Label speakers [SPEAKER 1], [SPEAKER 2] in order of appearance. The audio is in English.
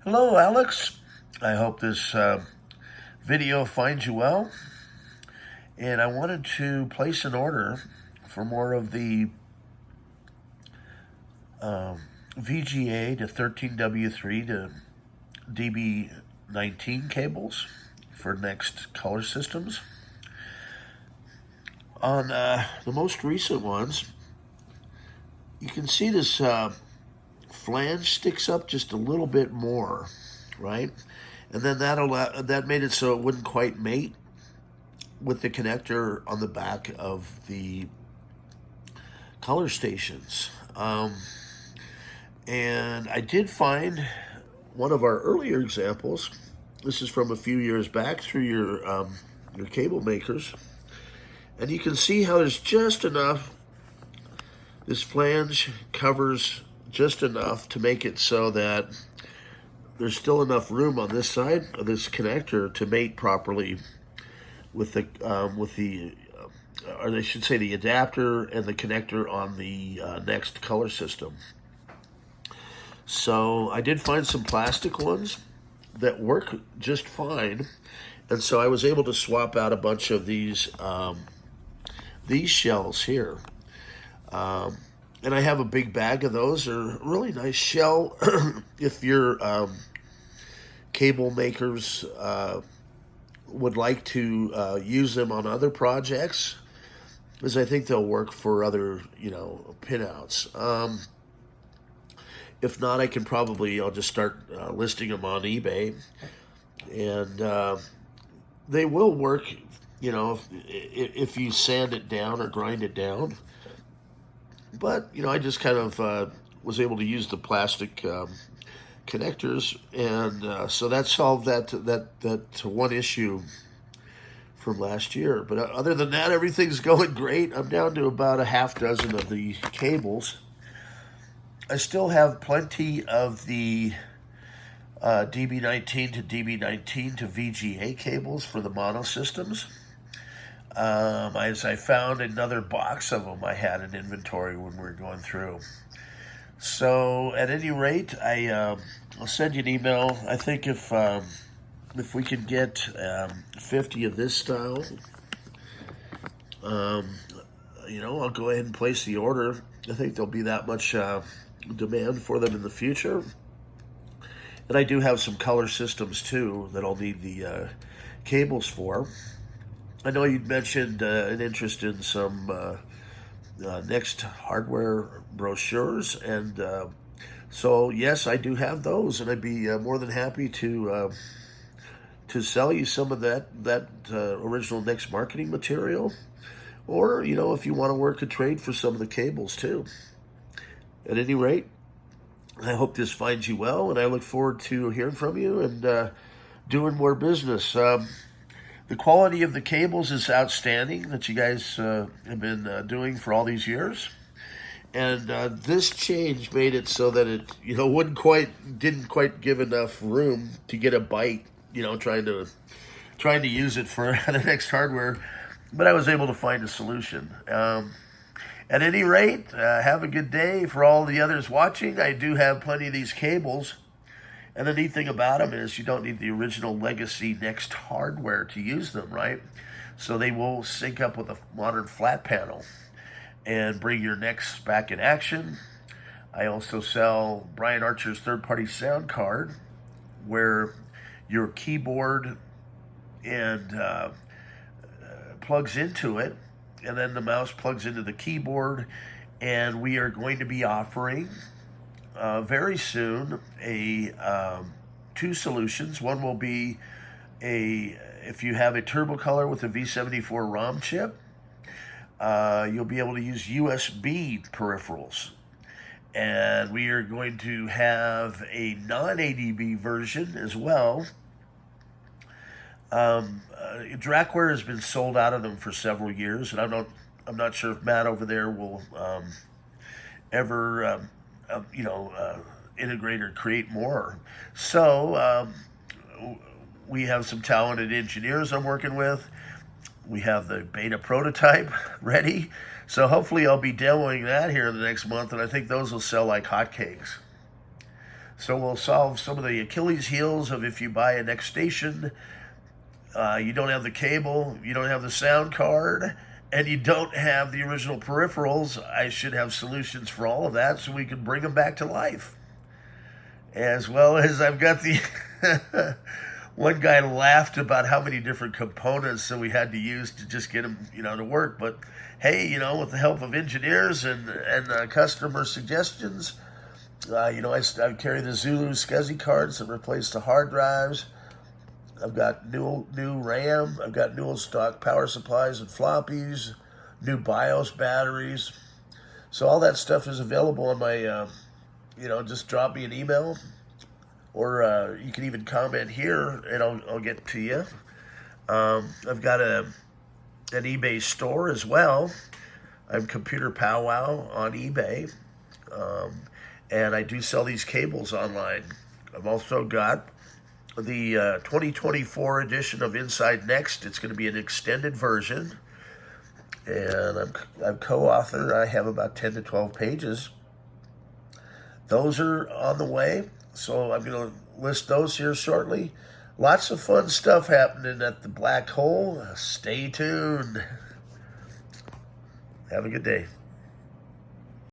[SPEAKER 1] Hello, Alex. I hope this video finds you well. And I wanted to place an order for more of the VGA to 13W3 to DB19 cables for NeXT Colorstation. On the most recent ones, you can see this flange sticks up just a little bit more, right? And then that made it so it wouldn't quite mate with the connector on the back of the color stations. And I did find one of our earlier examples. This is from a few years back through your cable makers. And you can see how there's just enough, this flange covers just enough to make it so that there's still enough room on this side of this connector to mate properly with the or I should say the adapter and the connector on the NeXT Colorstation. So I did find some plastic ones that work just fine, and so I was able to swap out a bunch of these shells here. And I have a big bag of those. They're a really nice shell if your cable makers would like to use them on other projects, because I think they'll work for other, pinouts. If not, I'll just start listing them on eBay, and they will work, if you sand it down or grind it down. But, I just kind of was able to use the plastic connectors, and so that solved that one issue from last year. But other than that, everything's going great. I'm down to about a half dozen of the cables. I still have plenty of the DB19 to DB19 to VGA cables for the mono systems. As I found another box of them I had in inventory when we were going through. So at any rate, I'll send you an email. I think if we can get 50 of this style, I'll go ahead and place the order. I think there'll be that much demand for them in the future. And I do have some color systems too that I'll need the cables for. I know you'd mentioned an interest in some NeXT hardware brochures, and so yes, I do have those, and I'd be more than happy to sell you some of that original NeXT marketing material, or if you want to work a trade for some of the cables too. At any rate, I hope this finds you well, and I look forward to hearing from you and doing more business. The quality of the cables is outstanding that you guys have been doing for all these years. And this change made it so that it, didn't quite give enough room to get a bite, trying to use it for the NeXT hardware. But I was able to find a solution. At any rate, have a good day. For all the others watching, I do have plenty of these cables. And the neat thing about them is you don't need the original legacy NeXT hardware to use them, right? So they will sync up with a modern flat panel and bring your NeXT back in action. I also sell Brian Archer's third-party sound card, where your keyboard and plugs into it, and then the mouse plugs into the keyboard. And we are going to be offering very soon two solutions. One will be if you have a Turbo Color with a V74 ROM chip, you'll be able to use USB peripherals. And we are going to have a non-ADB version as well. Drackware has been sold out of them for several years, and I'm not sure if Matt over there will ever integrate or create more. So we have some talented engineers I'm working with. We have the beta prototype ready. So hopefully I'll be demoing that here in the next month, and I think those will sell like hotcakes. So we'll solve some of the Achilles heels of if you buy a NeXT station, you don't have the cable, you don't have the sound card, and you don't have the original peripherals. I should have solutions for all of that so we can bring them back to life. As well as I've got the one guy laughed about how many different components that we had to use to just get them, to work. But hey, with the help of engineers and customer suggestions, I carry the Zulu SCSI cards that replace the hard drives. I've got new RAM. I've got new stock power supplies and floppies, new BIOS batteries. So all that stuff is available on my, just drop me an email, or you can even comment here and I'll get to you. I've got an eBay store as well. I'm Computer Powwow on eBay, and I do sell these cables online. I've also got the 2024 edition of Inside NeXT. It's going to be an extended version, and I'm co-author. I have about 10 to 12 pages. Those are on the way, so I'm going to list those here shortly. Lots of fun stuff happening at the Black Hole. Stay tuned. Have a good day.